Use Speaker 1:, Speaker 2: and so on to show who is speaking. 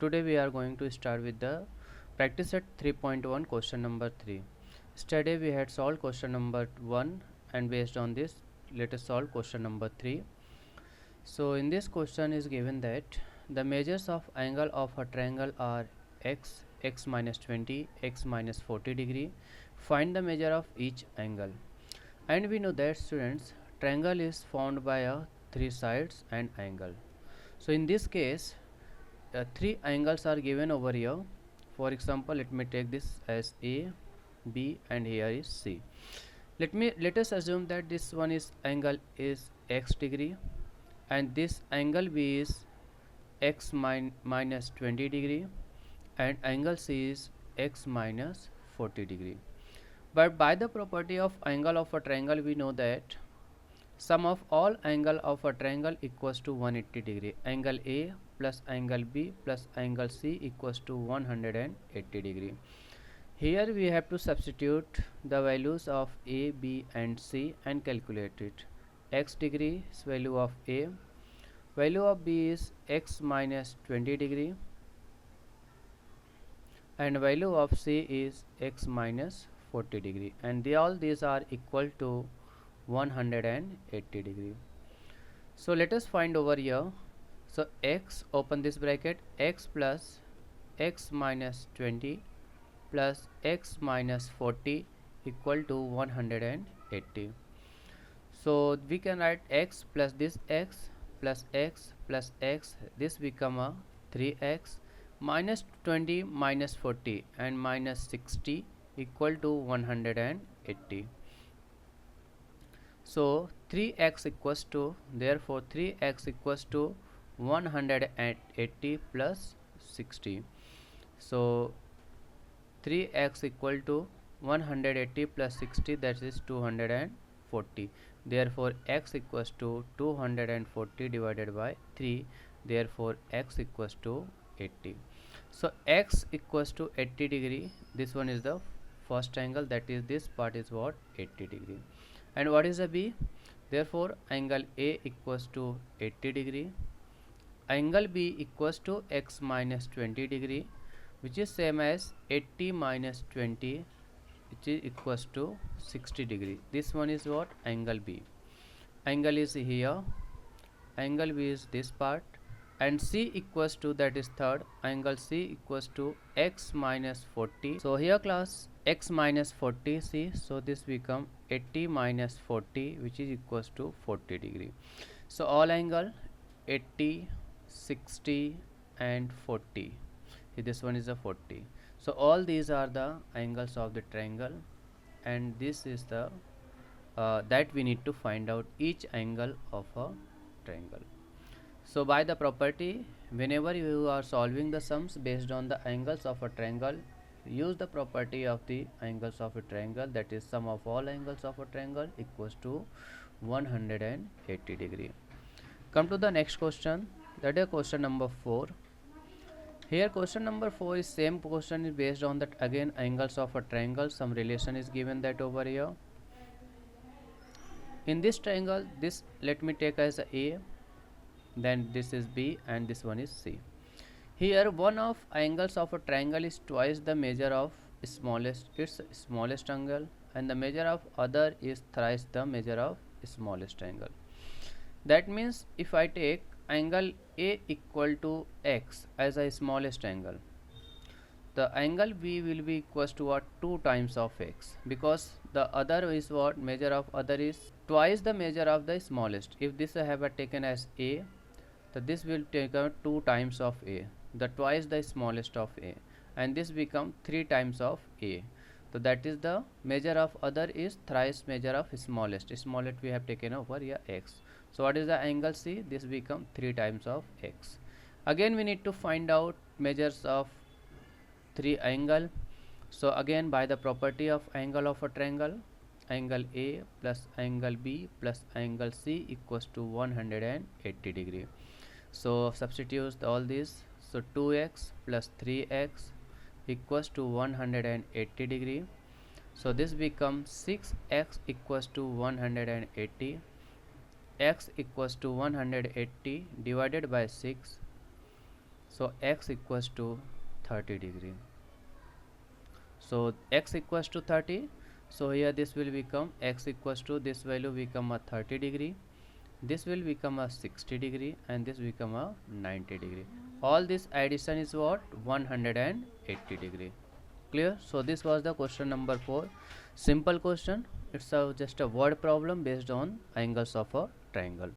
Speaker 1: Today we are going to start with the practice set 3.1 question number 3. Yesterday we had solved question number 1 and based on this let us solve question number 3. So in this question is given that the measures of angle of a triangle are x, x minus 20, x minus 40 degree. Find the measure of each angle. And we know that students, triangle is formed by three sides and angle. So in this case three angles are given over here. For example, let me take this as A, B and here is C. Let us assume that this one is angle is x degree and this angle B is x minus 20 degree and angle C is x minus 40 degree. But by the property of angle of a triangle we know that sum of all angle of a triangle equals to 180 degree. Angle A plus angle B plus angle C equals to 180 degree. Here we have to substitute the values of A, B and C and calculate it. X degree is value of A, value of B is x minus 20 degree and value of C is x minus 40 degree, and all these are equal to 180 degree. So let us find over here. So x, open this bracket, x plus x minus 20 plus x minus 40 equal to 180. So we can write x plus this x plus x plus x, this become a 3x minus 20 minus 40 and minus 60 equal to 180. So 3x equals to, therefore 3x equals to 180 plus 60. So 3x equal to 180 plus 60, that is 240. Therefore x equals to 240 divided by 3. Therefore x equals to 80. So x equals to 80 degree. This one is the first angle, that is this part is what, 80 degree. And what is the B? Therefore angle A equals to 80 degree. Angle B equals to x minus 20 degree, which is same as 80 minus 20, which is equals to 60 degree. This one is what, angle B. Angle is here, angle B is this part, and C equals to, that is third, angle C equals to x minus 40. So here class, x minus 40 C, so this become 80 minus 40, which is equals to 40 degree. So all angle 80, 60 and 40. This one is a 40. So all these are the angles of the triangle, and this is the that we need to find out each angle of a triangle. So by the property, whenever you are solving the sums based on the angles of a triangle, use the property of the angles of a triangle, that is sum of all angles of a triangle equals to 180 degree. Come to the next question, that is question number 4. Here question number 4 is same question, is based on that again angles of a triangle, some relation is given that over here. In this triangle, this let me take as A, then this is B and this one is C. Here one of angles of a triangle is twice the measure of its smallest angle, and the measure of other is thrice the measure of smallest angle. That means if I take angle A equal to x as a smallest angle, the angle B will be equals to what, 2 times of x, because the other is what, measure of other is twice the measure of the smallest. If this I have taken as A, so this will take 2 times of A, the twice the smallest of A, and this become 3 times of A. So that is the measure of other is thrice measure of smallest. Smallest we have taken over here x. So what is the angle C? This become 3 times of x. Again we need to find out measures of 3 angle. So again by the property of angle of a triangle, angle A plus angle B plus angle C equals to 180 degree. So substitute all these. So 2x plus 3x equals to 180 degree. So this becomes 6x equals to 180. X equals to 180 divided by 6. So x equals to 30 degree. So x equals to 30, so here this will become x equals to, this value become a 30 degree, this will become a 60 degree, and this become a 90 degree. All this addition is what? 180 degree. Clear? So this was the question number 4. Simple question. It's just a word problem based on angles of a triangle.